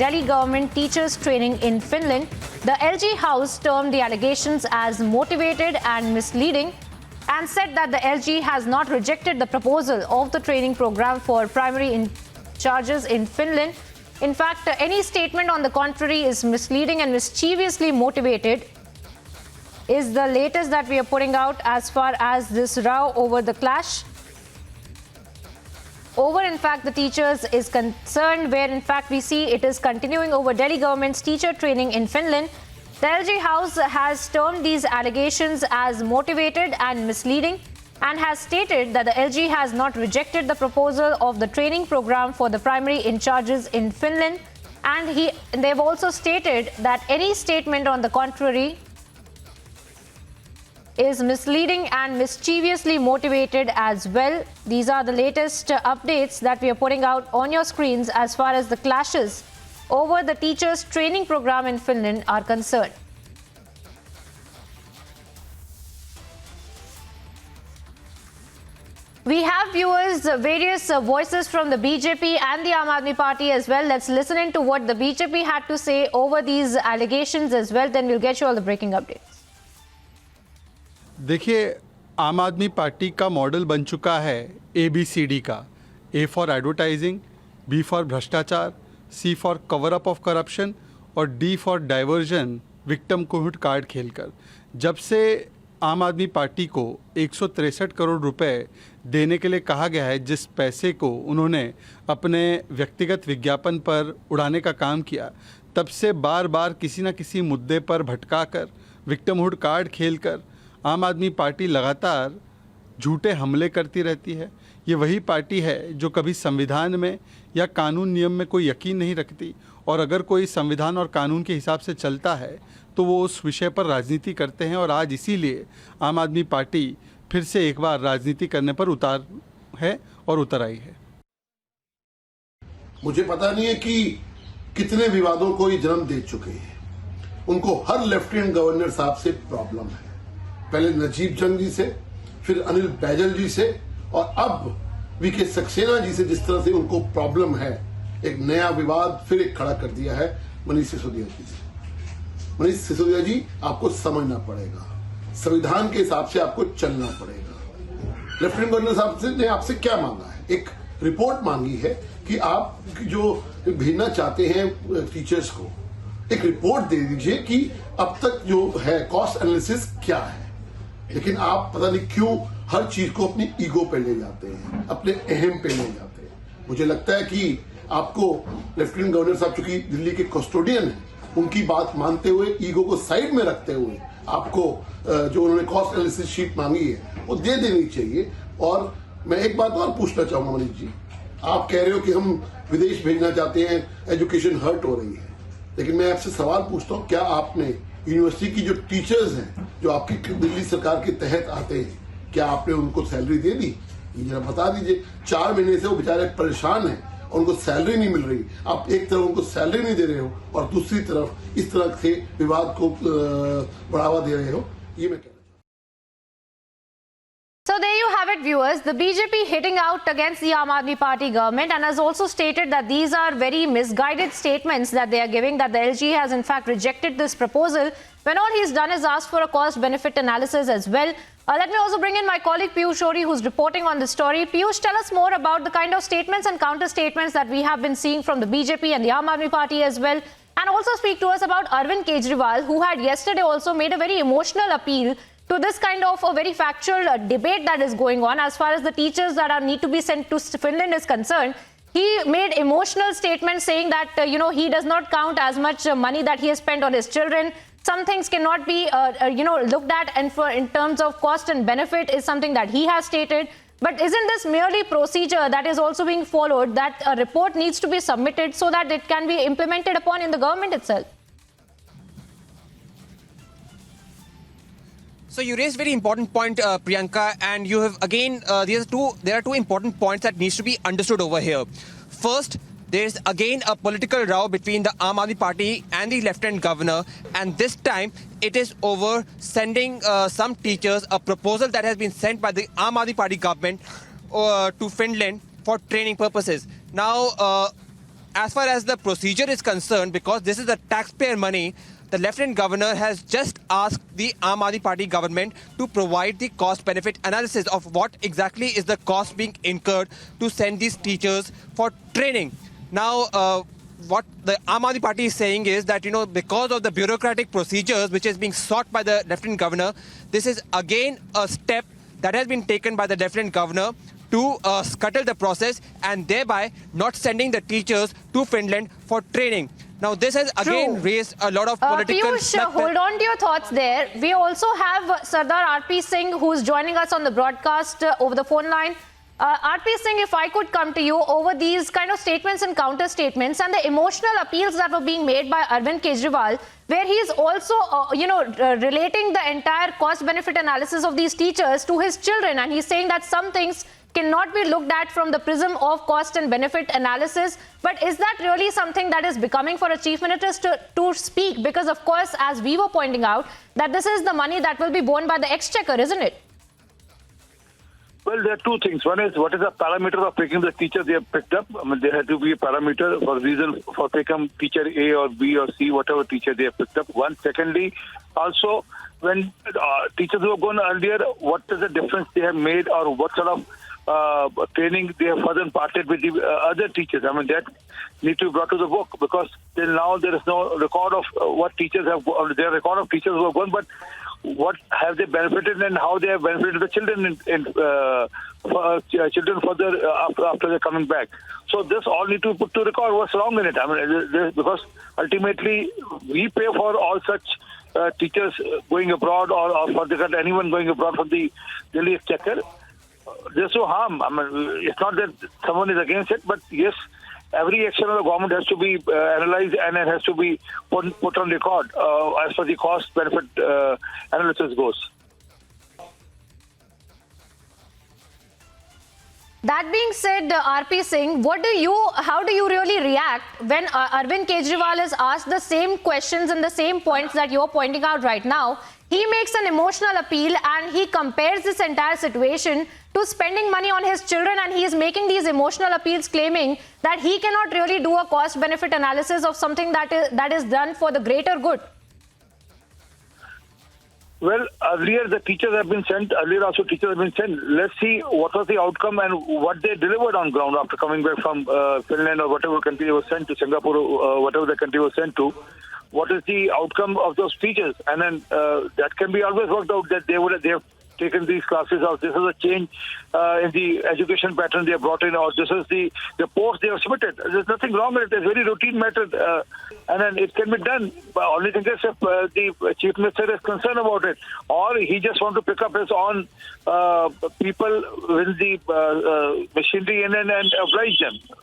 Delhi government teachers training in Finland. The LG House termed the allegations as motivated and misleading and said that the LG has not rejected the proposal of the training program for primary in charges in Finland. In fact, any statement on the contrary is misleading and mischievously motivated, is the latest that we are putting out as far as this row over the clash. Over, in fact, the teachers is concerned, where in fact we see it is continuing over Delhi government's teacher training in Finland. The LG House has termed these allegations as motivated and misleading and has stated that the LG has not rejected the proposal of the training program for the primary in charges in Finland. And they've also stated that any statement on the contrary is misleading and mischievously motivated as well. These are the latest updates that we are putting out on your screens as far as the clashes over the teachers training program in Finland are concerned. We have, viewers, various voices from the BJP and the Aam Aadmi Party as well. Let's listen into what the BJP had to say over these allegations as well. Then we'll get you all the breaking updates. देखिए, आम आदमी party का model बन चुका है ABCD का। A for advertising, B for भ्रष्टाचार, C for cover up of corruption और D for diversion victimhood card खेलकर। जब से आम आदमी पार्टी को 163 करोड़ रुपए देने के लिए कहा गया है, जिस पैसे को उन्होंने अपने व्यक्तिगत विज्ञापन पर उड़ाने का काम किया, तब से बार बार किसी न किसी मुद्दे पर भटकाकर विक्टिमहुड कार्ड खेलकर आम आदमी पार्टी लगातार झूठे हमले करती रहती है। ये वही पार्टी है जो कभी संविधान में या कानून नियम में कोई यकीन नहीं रखती, और अगर कोई संविधान और कानून के हिसाब से चलता है तो वो उस विषय पर राजनीति करते हैं। और आज इसीलिए आम आदमी पार्टी फिर से एक बार राजनीति करने पर उतार है और उतर आई है। मुझे पता नहीं है कि कितने विवादों को ये जन्म दे चुके हैं। उनको हर लेफ्टिनेंट गवर्नर साहब से प्रॉब्लम है, पहले नजीब जंग जी से, फिर अनिल बैजल जी से, और अब वीके सक्सेना जी से जिस तरह से उनको प्रॉब्लम है। एक नया विवाद फिर एक खड़ा कर दिया है मनीष सिसोदिया जी से। मनीष सिसोदिया जी, आपको समझना पड़ेगा, संविधान के हिसाब से आपको चलना पड़ेगा। लेफ्टिनेंट गवर्नर साहब ने आपसे क्या मांगा है? एक रिपोर्ट मांगी है कि आप जो भेजना चाहते हैं टीचर्स को, एक रिपोर्ट दे दीजिए कि अब तक जो है कॉस्ट एनालिसिस क्या है। लेकिन आप पता नहीं क्यों हर चीज को अपनी ईगो पे ले जाते हैं, अपने अहम पे ले जाते हैं। मुझे लगता है कि आपको लेफ्टिनेंट गवर्नर साहब, चूंकि दिल्ली के कस्टोडियन हैं, उनकी बात मानते हुए, ईगो को साइड में रखते हुए, आपको जो उन्होंने कॉस्ट एनालिसिस शीट मांगी है वो दे देनी चाहिए। और मैं एक बात और पूछना चाहूंगा मनीष जी, आप कह रहे हो कि हम विदेश भेजना चाहते हैं, एजुकेशन हर्ट हो रही है, लेकिन मैं आपसे सवाल पूछता हूँ, क्या आपने यूनिवर्सिटी की जो टीचर्स हैं जो आपकी दिल्ली सरकार के तहत आते हैं, क्या आपने उनको सैलरी दे दी? ये जरा बता दीजिए। 4 महीने से वो बेचारे परेशान हैं और उनको सैलरी नहीं मिल रही। आप एक तरफ उनको सैलरी नहीं दे रहे हो और दूसरी तरफ इस तरह से विवाद को बढ़ावा दे रहे हो। ये मैं कहना। So there you have it, viewers. The BJP hitting out against the Aam Aadmi Party government and has also stated that these are very misguided statements that they are giving, that the LG has in fact rejected this proposal when all he's done is asked for a cost-benefit analysis as well. Let me also bring in my colleague Piyush Shori, who's reporting on this story. Piyush, tell us more about the kind of statements and counter-statements that we have been seeing from the BJP and the Aam Aadmi Party as well. And also speak to us about Arvind Kejriwal, who had yesterday also made a very emotional appeal to this kind of a very factual debate that is going on as far as the teachers that need to be sent to Finland is concerned. He made emotional statements saying that, he does not count as much money that he has spent on his children. Some things cannot be, looked at, and in terms of cost and benefit is something that he has stated. But isn't this merely procedure that is also being followed, that a report needs to be submitted so that it can be implemented upon in the government itself? So you raised a very important point, Priyanka, and you have again, there are two important points that needs to be understood over here. First, there's again a political row between the Aam Aadmi Party and the Lieutenant Governor, and this time it is over sending some teachers a proposal that has been sent by the Aam Aadmi Party government to Finland for training purposes. Now, as far as the procedure is concerned, because this is the taxpayer money, the Lieutenant Governor has just asked the Aam Aadmi Party government to provide the cost-benefit analysis of what exactly is the cost being incurred to send these teachers for training. Now, what the Aam Aadmi Party is saying is that, because of the bureaucratic procedures which is being sought by the Lieutenant Governor, this is again a step that has been taken by the Lieutenant Governor to scuttle the process and thereby not sending the teachers to Finland for training. Now, this has again raised a lot of political... Piyush, hold on to your thoughts there. We also have Sardar R.P. Singh, who's joining us on the broadcast over the phone line. R.P. Singh, if I could come to you over these kind of statements and counter statements and the emotional appeals that were being made by Arvind Kejriwal, where he is also, relating the entire cost-benefit analysis of these teachers to his children. And he's saying that some things cannot be looked at from the prism of cost and benefit analysis. But is that really something that is becoming for a chief minister to speak? Because, of course, as we were pointing out, that this is the money that will be borne by the exchequer, isn't it? Well, there are two things. One is, what is the parameter of picking the teacher they have picked up? I mean, there had to be a parameter for reason for picking teacher A or B or C, whatever teacher they have picked up. One. Secondly, also, when teachers who have gone earlier, what is the difference they have made, or what sort of training they have further imparted with the other teachers? I mean, that need to be brought to the book, because till now there is no record of what teachers have, or their record of teachers who have gone, but what have they benefited and how they have benefited the children children further after they're coming back. So this all need to put to record what's wrong in it. I mean, because ultimately we pay for all such teachers going abroad, or for anyone going abroad from the Delhi exchequer. There's no harm. I mean, it's not that someone is against it, but yes, every action of the government has to be analyzed and it has to be put on record as far as the cost-benefit analysis goes. That being said, R.P. Singh, how do you really react when Arvind Kejriwal is asked the same questions and the same points that you're pointing out right now? He makes an emotional appeal and he compares this entire situation to spending money on his children, and he is making these emotional appeals claiming that he cannot really do a cost-benefit analysis of something that is done for the greater good. Well, earlier the teachers have been sent. Earlier also teachers have been sent. Let's see what was the outcome and what they delivered on ground after coming back from Finland or whatever country they were sent to, Singapore, whatever the country was sent to. What is the outcome of those teachers? And then that can be always worked out, that they have taken these classes out. This is a change in the education pattern they have brought in, or this is the post they have submitted. There's nothing wrong with it. It's a very routine matter, and then it can be done. But only thing is, if the chief minister is concerned about it, or he just wants to pick up his own people with the machinery and oblige them.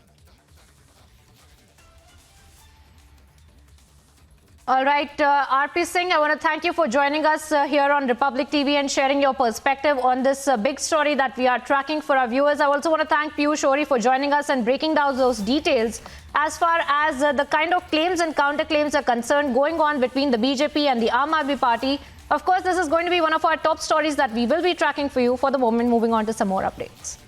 All right, R.P. Singh, I want to thank you for joining us here on Republic TV and sharing your perspective on this big story that we are tracking for our viewers. I also want to thank Piyush Ohri for joining us and breaking down those details as far as the kind of claims and counterclaims are concerned going on between the BJP and the Aam Aadmi Party. Of course, this is going to be one of our top stories that we will be tracking for you. For the moment, moving on to some more updates.